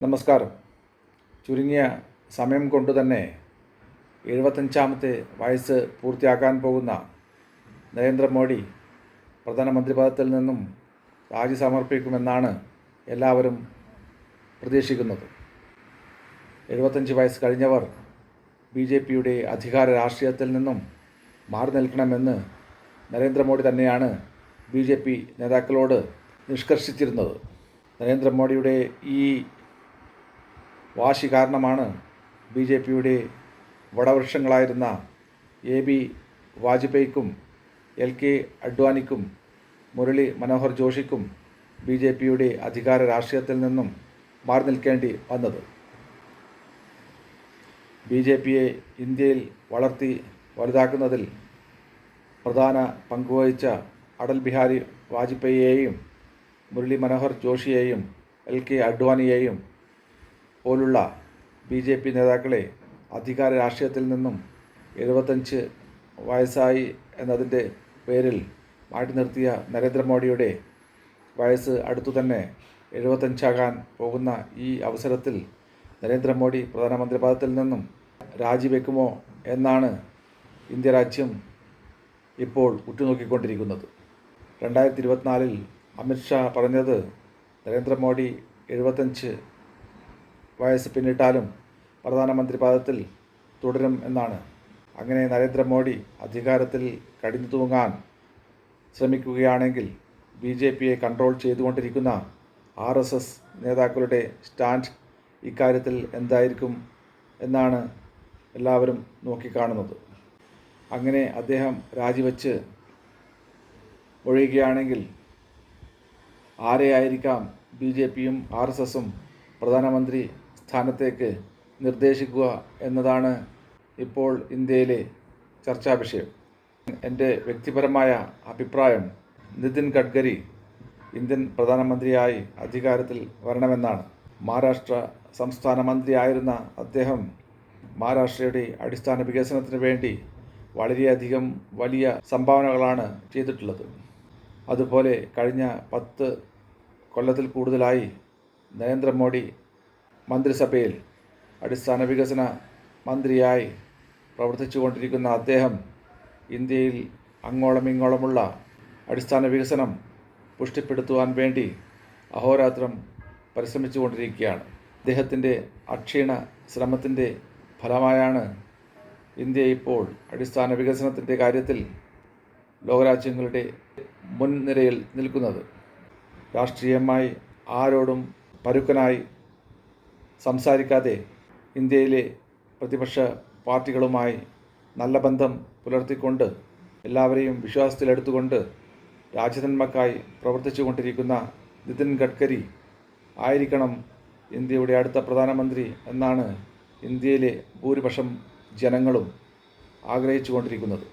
നമസ്കാരം. ചുരുങ്ങിയ സമയം കൊണ്ട് തന്നെ 75ാമത്തെ വയസ്സ് പൂർത്തിയാക്കാൻ പോകുന്ന നരേന്ദ്രമോദി പ്രധാനമന്ത്രി പദത്തിൽ നിന്നും രാജി സമർപ്പിക്കുമെന്നാണ് എല്ലാവരും പ്രതീക്ഷിക്കുന്നത്. 75 വയസ്സ് കഴിഞ്ഞവർ BJPയുടെ അധികാര രാഷ്ട്രീയത്തിൽ നിന്നും മാറി നിൽക്കണമെന്ന് നരേന്ദ്രമോദി തന്നെയാണ് BJP നേതാക്കളോട് നിഷ്കർഷിച്ചിരുന്നത്. നരേന്ദ്രമോദിയുടെ ഈ വാശി കാരണമാണ് BJPയുടെ വടവൃക്ഷങ്ങളായിരുന്ന AB വാജ്പേയിക്കും LK അഡ്വാനിക്കും മുരളി മനോഹർ ജോഷിക്കും BJPയുടെ അധികാര രാഷ്ട്രീയത്തിൽ നിന്നും മാറി നിൽക്കേണ്ടി വന്നത്. BJPയെ ഇന്ത്യയിൽ വളർത്തി വലുതാക്കുന്നതിൽ പ്രധാന പങ്കുവഹിച്ച അടൽ ബിഹാരി വാജ്പേയിയെയും മുരളി മനോഹർ ജോഷിയെയും LK അഡ്വാനിയെയും പോലുള്ള BJP നേതാക്കളെ അധികാര രാഷ്ട്രീയത്തിൽ നിന്നും 75 വയസ്സായി എന്നതിൻ്റെ പേരിൽ മാറ്റി നിർത്തിയ നരേന്ദ്രമോദിയുടെ വയസ്സ് അടുത്തു തന്നെ 75ആകാൻ പോകുന്ന ഈ അവസരത്തിൽ നരേന്ദ്രമോദി പ്രധാനമന്ത്രി പദത്തിൽ നിന്നും രാജിവെക്കുമോ എന്നാണ് ഇന്ത്യ രാജ്യം ഇപ്പോൾ ഉറ്റുനോക്കിക്കൊണ്ടിരിക്കുന്നത്. 2024 അമിത്ഷാ പറഞ്ഞത് നരേന്ദ്രമോദി 75 വയസ്സ് പിന്നിട്ടാലും പ്രധാനമന്ത്രി പദത്തിൽ തുടരും എന്നാണ്. അങ്ങനെ നരേന്ദ്രമോദി അധികാരത്തിൽ കടിഞ്ഞു തൂങ്ങാൻ ശ്രമിക്കുകയാണെങ്കിൽ BJPയെ കൺട്രോൾ ചെയ്തുകൊണ്ടിരിക്കുന്ന RSS നേതാക്കളുടെ സ്റ്റാൻഡ് ഇക്കാര്യത്തിൽ എന്തായിരിക്കും എന്നാണ് എല്ലാവരും നോക്കിക്കാണുന്നത്. അങ്ങനെ അദ്ദേഹം രാജിവെച്ച് ഒഴിയുകയാണെങ്കിൽ ആരെയായിരിക്കാം BJPയും RSSും പ്രധാനമന്ത്രി സ്ഥാനത്തേക്ക് നിർദ്ദേശിക്കുക എന്നതാണ് ഇപ്പോൾ ഇന്ത്യയിലെ ചർച്ചാ വിഷയം. എൻ്റെ വ്യക്തിപരമായ അഭിപ്രായം നിതിൻ ഗഡ്കരി ഇന്ത്യൻ പ്രധാനമന്ത്രിയായി അധികാരത്തിൽ വരണമെന്നാണ്. മഹാരാഷ്ട്ര സംസ്ഥാന മന്ത്രിയായിരുന്ന അദ്ദേഹം മഹാരാഷ്ട്രയുടെ അടിസ്ഥാന വികസനത്തിന് വേണ്ടി വളരെയധികം വലിയ സംഭാവനകളാണ് ചെയ്തിട്ടുള്ളത്. അതുപോലെ കഴിഞ്ഞ 10 കൊല്ലത്തിൽ കൂടുതലായി നരേന്ദ്രമോദി മന്ത്രിസഭയിൽ അടിസ്ഥാന വികസന മന്ത്രിയായി പ്രവർത്തിച്ചു കൊണ്ടിരിക്കുന്ന അദ്ദേഹം ഇന്ത്യയിൽ അങ്ങോളം ഇങ്ങോളമുള്ള അടിസ്ഥാന വികസനം പുഷ്ടിപ്പെടുത്തുവാൻ വേണ്ടി അഹോരാത്രം പരിശ്രമിച്ചു കൊണ്ടിരിക്കുകയാണ്. അദ്ദേഹത്തിൻ്റെ അക്ഷീണ ശ്രമത്തിൻ്റെ ഫലമായാണ് ഇന്ത്യ ഇപ്പോൾ അടിസ്ഥാന വികസനത്തിൻ്റെ കാര്യത്തിൽ ലോകരാജ്യങ്ങളുടെ മുൻനിരയിൽ നിൽക്കുന്നത്. രാഷ്ട്രീയമായി ആരോടും പരുക്കനായി സംസാരിക്കാതെ ഇന്ത്യയിലെ പ്രതിപക്ഷ പാർട്ടികളുമായി നല്ല ബന്ധം പുലർത്തിക്കൊണ്ട് എല്ലാവരെയും വിശ്വാസത്തിലെടുത്തുകൊണ്ട് രാജ്യനന്മക്കായി പ്രവർത്തിച്ചു കൊണ്ടിരിക്കുന്ന നിതിൻ ഗഡ്കരി ആയിരിക്കണം ഇന്ത്യയുടെ അടുത്ത പ്രധാനമന്ത്രി എന്നാണ് ഇന്ത്യയിലെ ഭൂരിപക്ഷം ജനങ്ങളും ആഗ്രഹിച്ചു കൊണ്ടിരിക്കുന്നത്.